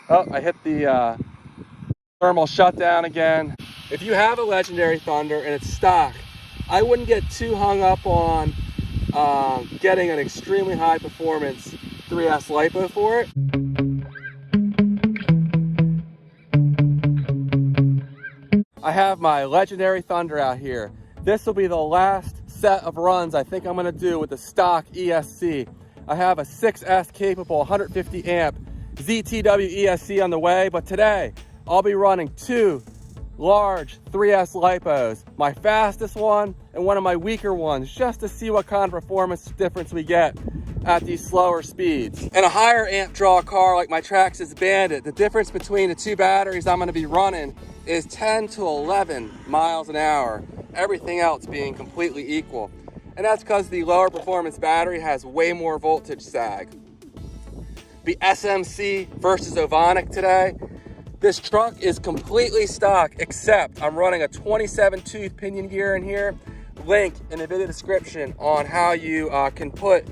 Oh, I hit the thermal shutdown again. If you have a Legendary Thunder and it's stock, I wouldn't get too hung up on getting an extremely high performance 3S LiPo for it. I have my Legendary Thunder out here. This will be the last set of runs I think I'm gonna do with the stock ESC. I have a 6S capable 150 amp ZTW ESC on the way, but today I'll be running two large 3S LiPos, my fastest one and one of my weaker ones, just to see what kind of performance difference we get at these slower speeds. In a higher amp draw car like my Traxxas Bandit, the difference between the two batteries I'm gonna be running is 10 to 11 miles an hour, everything else being completely equal. And that's because the lower performance battery has way more voltage sag. The SMC versus Ovonic today. This truck is completely stock, except I'm running a 27 tooth pinion gear in here. Link in the video description on how you can put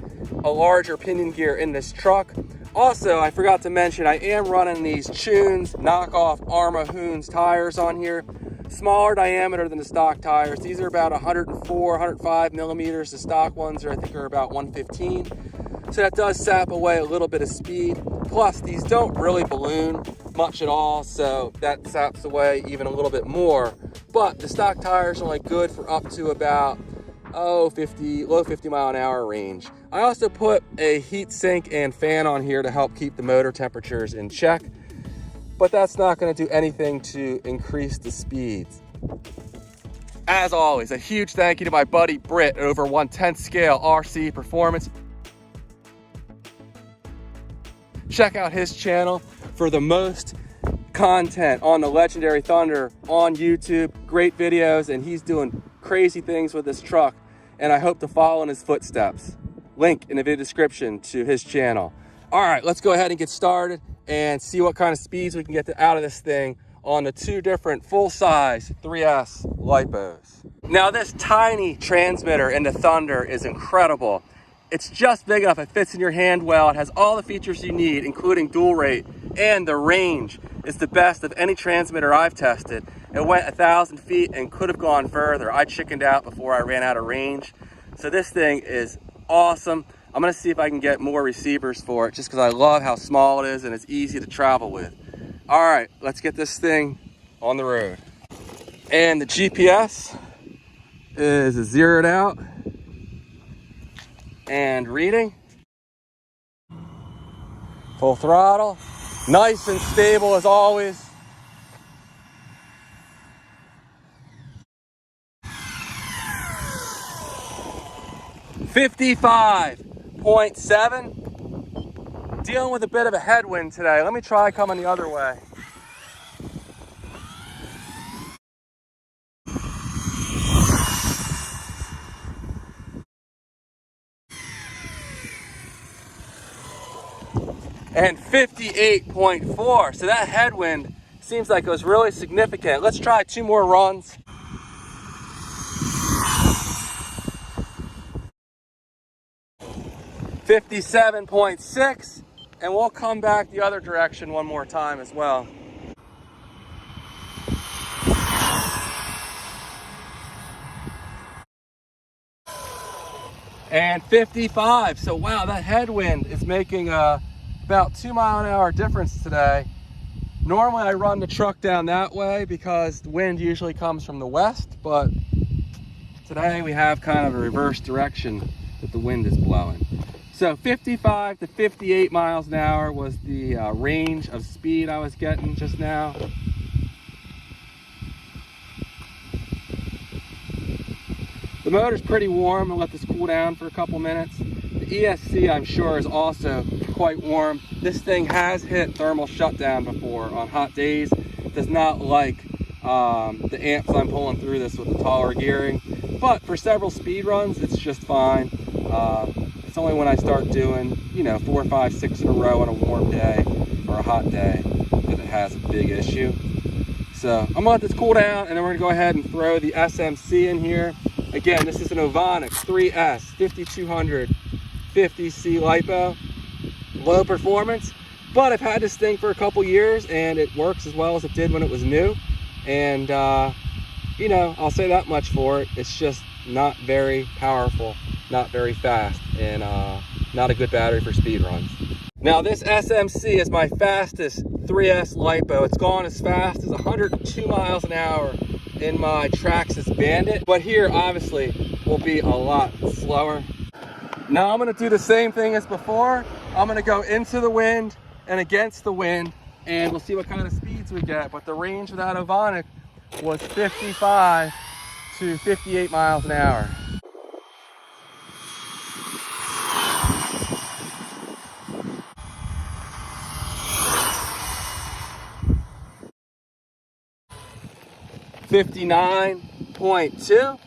a larger pinion gear in this truck. Also, I forgot to mention, I am running these Tunes knockoff Arma Hoons tires on here. Smaller diameter than the stock tires. These are about 104, 105 millimeters. The stock ones I think are about 115. So that does sap away a little bit of speed. Plus, these don't really balloon much at all, so that saps away even a little bit more. But the stock tires are only good for up to about low 50 mile an hour range. I also put a heat sink and fan on here to help keep the motor temperatures in check, but that's not going to do anything to increase the speeds. As always, a huge thank you to my buddy Britt at over 1/10 scale RC Performance. Check out his channel for the most content on the Legendary Thunder on YouTube. Great videos, and he's doing crazy things with this truck, and I hope to follow in his footsteps. Link in the video description to his channel. All right, let's go ahead and get started and see what kind of speeds we can get out of this thing on the two different full-size 3S LiPos. Now, this tiny transmitter in the Thunder is incredible. It's just big enough, it fits in your hand well. It has all the features you need, including dual rate, and the range is the best of any transmitter I've tested. It went 1,000 feet and could have gone further. I chickened out before I ran out of range. So this thing is awesome. I'm gonna see if I can get more receivers for it, just because I love how small it is and it's easy to travel with. All right, let's get this thing on the road. And the GPS is zeroed out and reading. Full throttle, nice and stable as always. .7. Dealing with a bit of a headwind today. Let me try coming the other way. And 58.4. So that headwind seems like it was really significant. Let's try 2 more runs. .6, and we'll come back the other direction one more time as well. And 55. So wow, that headwind is making about 2 mile an hour difference today. Normally I run the truck down that way because the wind usually comes from the west, but today we have kind of a reverse direction that the wind is blowing. So 55 to 58 miles an hour was the range of speed I was getting just now. The motor's pretty warm. I'll let this cool down for a couple minutes. The ESC, I'm sure, is also quite warm. This thing has hit thermal shutdown before on hot days. It does not like the amps I'm pulling through this with the taller gearing. But for several speed runs, it's just fine. It's only when I start doing, 4, 5, 6 in a row on a warm day or a hot day that it has a big issue. So I'm gonna let this cool down, and then we're gonna go ahead and throw the SMC in here. Again, this is an Ovonic 3S 5200 50C LiPo. Low performance, But I've had this thing for a couple years and it works as well as it did when it was new. And you know, I'll say that much for it. It's just not very powerful, not very fast, and not a good battery for speed runs. Now this SMC is my fastest 3S LiPo. It's gone as fast as 102 miles an hour in my Traxxas Bandit, but here obviously will be a lot slower. Now I'm gonna do the same thing as before. I'm gonna go into the wind and against the wind, and we'll see what kind of speeds we get. But the range of that Ovonic was 55 to 58 miles an hour. .2.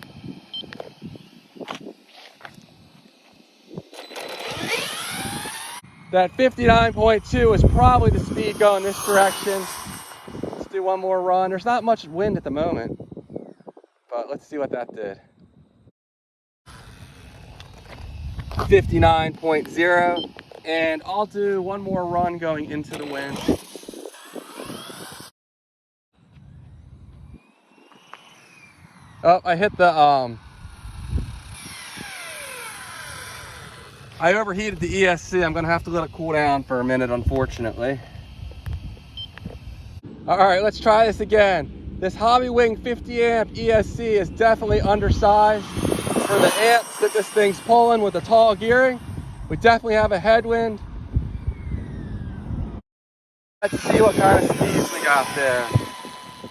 That 59.2 is probably the speed going this direction. Let's do one more run. There's not much wind at the moment, but let's see what that did. 59.0, and I'll do one more run going into the wind. Oh, I hit the I overheated the ESC. I'm gonna have to let it cool down for a minute, unfortunately. All right, let's try this again. This Hobbywing 50 amp ESC is definitely undersized for the amps that this thing's pulling with the tall gearing. We definitely have a headwind. Let's see what kind of speeds we got there.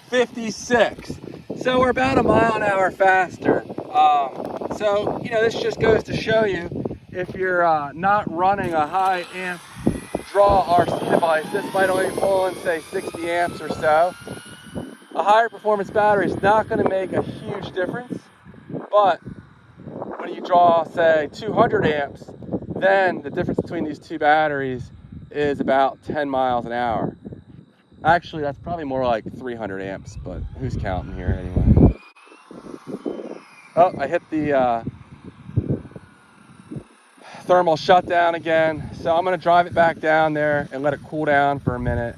56. So we're about a mile an hour faster. So, you know, this just goes to show you, if you're not running a high amp draw RC device, this might only pull in, say, 60 amps or so. A higher performance battery is not going to make a huge difference, but when you draw, say, 200 amps, then the difference between these two batteries is about 10 miles an hour. Actually, that's probably more like 300 amps, but who's counting here anyway? Oh, I hit the thermal shutdown again. So I'm gonna drive it back down there and let it cool down for a minute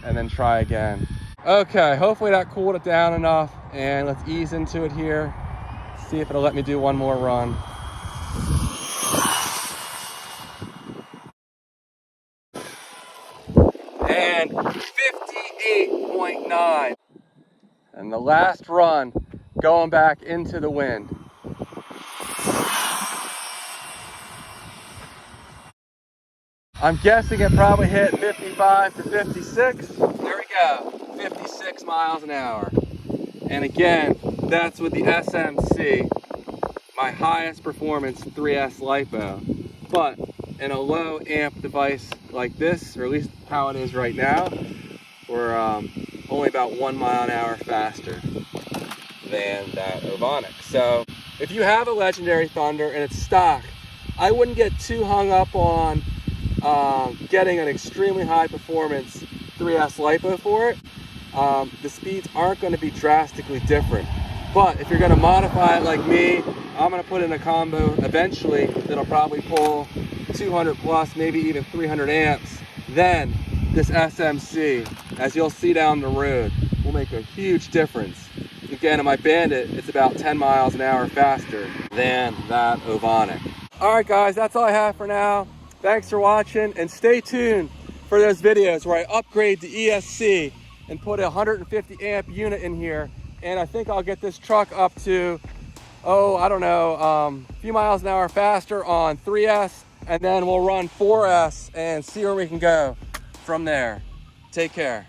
and then try again. Okay, hopefully that cooled it down enough, and let's ease into it here. See if it'll let me do one more run. And 58.9. And the last run, going back into the wind. I'm guessing it probably hit 55 to 56. There we go, 56 miles an hour. And again, that's with the SMC, my highest performance 3S LiPo. But in a low amp device like this, or at least how it is right now, we're only about 1 mile an hour faster than that Ovonic. So if you have a Legendary Thunder and it's stock, I wouldn't get too hung up on getting an extremely high performance 3S LiPo for it. The speeds aren't going to be drastically different. But if you're going to modify it like me, I'm going to put in a combo eventually that'll probably pull 200 plus, maybe even 300 amps. Then this SMC, as you'll see down the road, will make a huge difference. Again, in my Bandit, it's about 10 miles an hour faster than that Ovonic. All right, guys, that's all I have for now. Thanks for watching, and stay tuned for those videos where I upgrade the ESC and put a 150 amp unit in here. And I think I'll get this truck up to, I don't know, a few miles an hour faster on 3S, and then we'll run 4S and see where we can go from there. Take care.